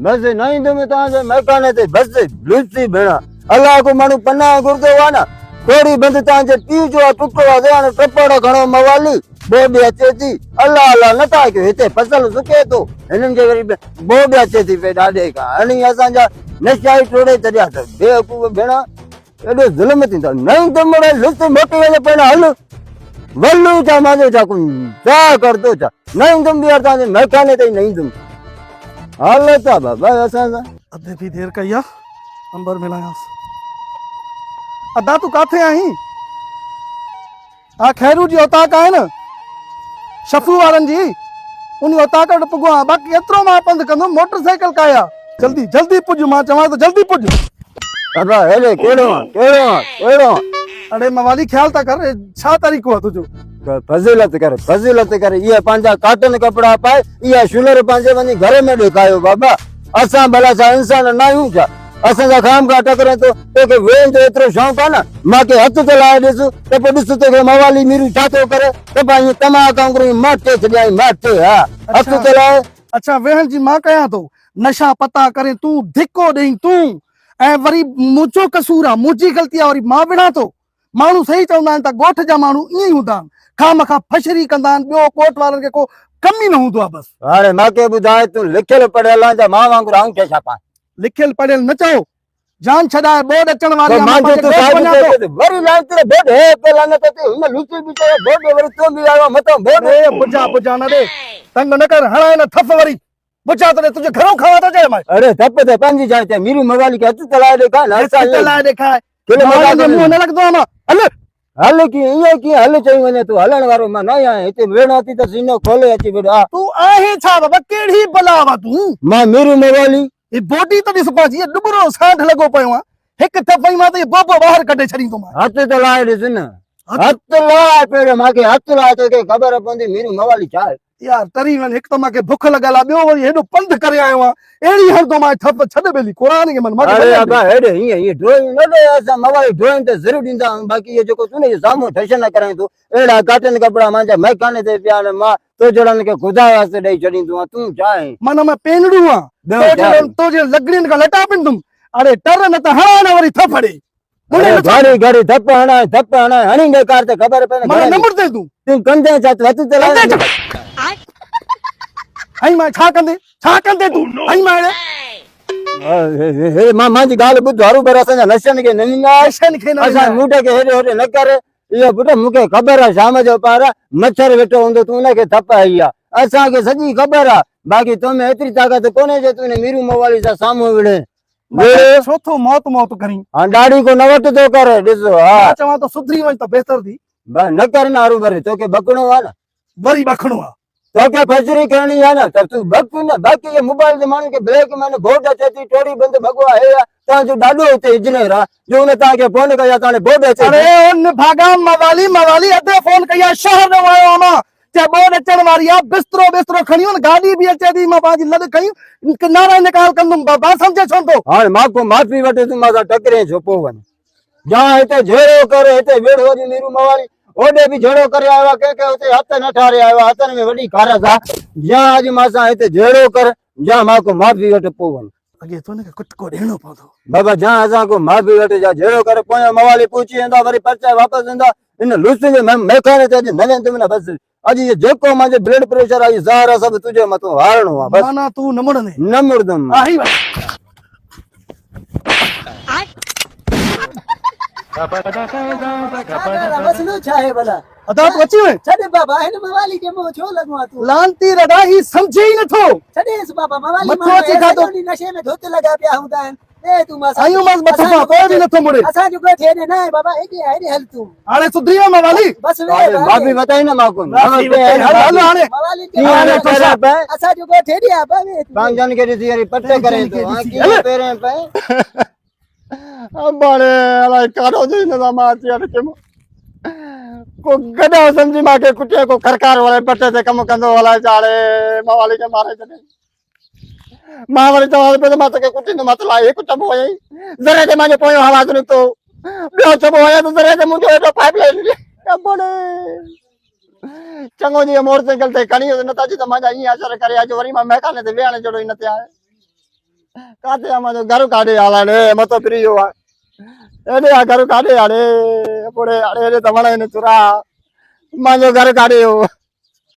बस नहीं तुम तव्हांजे मकान ते बस लुची भेणा अल्लाह को माण्हू पनाह घुरंदो आहे न थोड़ी बंद तव्हांजे पीउ जो टुकड़ो आहे ध्यानु टपड़ घणो मवाली बोड अचे थी अल्लाह अल्लाह नथा कयो हिते फसल सुके थो हिननि खे वरी बोड अचे थी पे ॾाढे खां हाणे असांजा नशाई टोड़े छॾिया अथव बेवकूफ़ भेणा एॾो ज़ुल्म थींदो नहीं तुम लुच मोटी वञे पहिरियों हल वल्लू छा मांजो छा छा करदो छा नहीं तुम बि तव्हांजे मकान ते नहीं तुम हाल था बाबा असां सां अधे भी देर कई आहे अंबर मिलायांसि अदा तूं काथे आहीं हा खैरू जी औताक आहे न शफू वारनि जी उन औताक वटि पुॻो आहे बाक़ी एतिरो मां पंधु कंदुमि मोटरसाइकिल काया जल्दी जल्दी पुॼ मां चवां त जल्दी पुॼ बाबा हेॾे कहिड़ो अड़े मवाली ख्याल था कर छा तरीक़ो आहे तुंहिंजो फज़ीलत करे इहे पंहिंजा कॉटन कपिड़ा पाए इहा शूलर पंहिंजे वञी घर में ॾेखारियो बाबा असां भला छा इंसान न आहियूं छा असांजा खाम खां टकरे थो तोखे वेहण जो एतिरो शौक़ु आहे न मूंखे हथ ते लाहे ॾिस त पोइ ॾिस तोखे मवाली मीरू छा थो करे त भाई ईअं तमा कांगरू माटे छॾियाई माटे हा हथ ते लाहे अच्छा वेहण जी मां कयां थो नशा पता करे तूं धिको ॾेई तूं ऐं वरी मुंहिंजो कसूर आहे मुंहिंजी ग़लती आहे वरी मां विढ़ा थो माण्हू सही चवंदा आहिनि त ॻोठ जा माण्हू ईअं ई हूंदा आहिनि खाम खां फशरी कंदा आहिनि ॿियो कोर्ट वारनि खे को कम ई न हूंदो आहे बसि हाणे मूंखे ॿुधाए तूं लिखियल पढ़ियल आहे मां वांगुरु आऊं छा पाए लिखियल पढ़ियल न चओ जान छॾाए बोर्ड अचण वारी आहे, मां मां जो पंहिंजे ॻोठ वञां थो। वरी लाइन तेरे बोर्ड है पे लाने ते हिन लुची भी चयो बोर्ड वरी तू भी आयो मतो बोर्ड ए बुझा न दे तंग न कर हणाए न थफ वरी बुझा तो तुझे घरों खावा तो जाए मैं अरे थप ते पंजी जाए ते मीरू मवाली के हथ तलाए देखा ना तलाए देखा केले मवाली के मुंह न लगदो मां हल हल की ये की हल चई वने तू हलण वारो मां न आया इते वेणाती त सीनो खोले अची बेटा तू आहे छा बाबा केड़ी बलावा तू मां मीरू मवाली ए बॉडी तो दिस पाजी ये डुबरो सांठ लगो पयो एक थपई मां तो बोबो बाहर कढे छड़ी तो मां हथ तलाए दिस न हथ लाए पेड़ माके हथ लाए तो के खबर पवंदी मीरू मवाली छा यार तरी वन एक तो माके भूख लगल आ बियो वरी हेडो पंध करे आयो आ एड़ी हर तो मां थप छड बेली कुरान के मन माके अरे बाबा हेडे ये ड्राइंग न दे असा मवाली ड्राइंग ते जरूर दींदा बाकी ये जो तूने सामो ठशन न कराई तू एड़ा काटन कपड़ा मांजा मैकाने ते प्यान मां तो जड़न के खुदा वास्ते दई छडी तू चाहे मन में पेनडू आ तो जे लगड़िन का लटा पिन तुम अरे टर न त हणा न वरी थपड़े घड़ी घड़ी थप हणा हणी दे कार ते खबर पे मन नंबर दे तू कंदे जा तू हथ चला आई मां छा कंदे तू आई मां हे मां जी गाल बुध हारू पर असा नशन के नशन के असा मुडे के हेरे हेरे न करे ये बुढ़ा मुके खबर है शाम जो पार मच्छर वेठो हुंदो तू उनके थप आई आ असा के सजी खबर है बाकी तुम्हें एतरी ताकत कोने जे तूने मीरू मवाली सा सामो विड़े छोथो मौत करी हां दाढ़ी को नवट तो करे दिसो हां चवा तो सुधरी वण तो बेहतर थी न कर ना हारू भरे तोके बकणो आ ना वरी बखणो आ तो क्या फजरी करनी है ना तब तू बक ना बाकी ये मोबाइल से मानो के ब्लैक मैंने बोर्ड अचती टोरी बंद भगवा है ता जो डाडो होते इजने रा जो ने ता के फोन कया ताने बोर्ड अचे अरे उन भागा मवाली अधे फोन कया शहर न आयो मा ते बोर्ड अचण वाली आ बिस्तरो खणी उन गाड़ी भी अचे दी मा बाजी लद कई नारा निकाल कंदम बाबा समझे छो तो हां मां को माफी वटे तू मा टकरे छो पो वन जा इते झेड़ो करे इते वेड़ो जी मीरू मवाली ओडे भी झेड़ो करे आया के उते हथ न ठारे आया हथन में वडी कारस आ जा आज मासा इते झेड़ो कर जा मां को माफी वटे पो वन अगे तो ने कुट को देनो पड़ो बाबा जा असा को माफी वटे जा झेड़ो करे पोया मवाली पूछी इंदा वरी पर्चा वापस इंदा इन लुस जे मेखाने ते नवे तुमने बस आज ये जेको माजे ब्लड प्रेशर आई ज़हर सब तुझे मतो हारणो आ बस माना तू नमुड़ने नमुड़दम आही मसलो चाहे भला अदा तो अची वे छडे बाबा हिन मवाली के मुंह छो लगवा तू लांती रडा ही समझे ही न थो छडेस बाबा मवाली मथो अची खातो नशे में धोत लगा पिया हुंदा ए तू मां आयु मस बतफा कोई भी न थो मुड़े असा जो को थे ना बाबा एके आरे हल तू आने सुधरिया मवाली बस वे माफी बताई ना मां को हल आने मवाली की आने पैसा पे असा जो को थे दिया बाबे पांच जन के दिसी यारी पट्टे करे तो हां की पेरे पे अबारे अलाई कारो जो न मार यार के को गडा समझी मा के कुटिया को खरकार वाले पट्टे से कम कंदो वाला चाड़े मवाली के मारे जने मावरी तो पे मत के कुटी न मत लाई कुछ अब होई जरे के माने पोयो आवाज न तो बियो सब होया तो जरे के मुंडो तो पाइपलाइन अबड़े चंगो जी मोटरसाइकिल ते कणी न ताजी तो मजा ई असर करे आज वरी मा मेकाने ते वेण जड़ो न ते आए काते हमारो घर काढे आला ने मतो फ्री हुआ एने आ घर काढे आले पोड़े आले रे तमणा ने चुरा मांजो घर काढे हो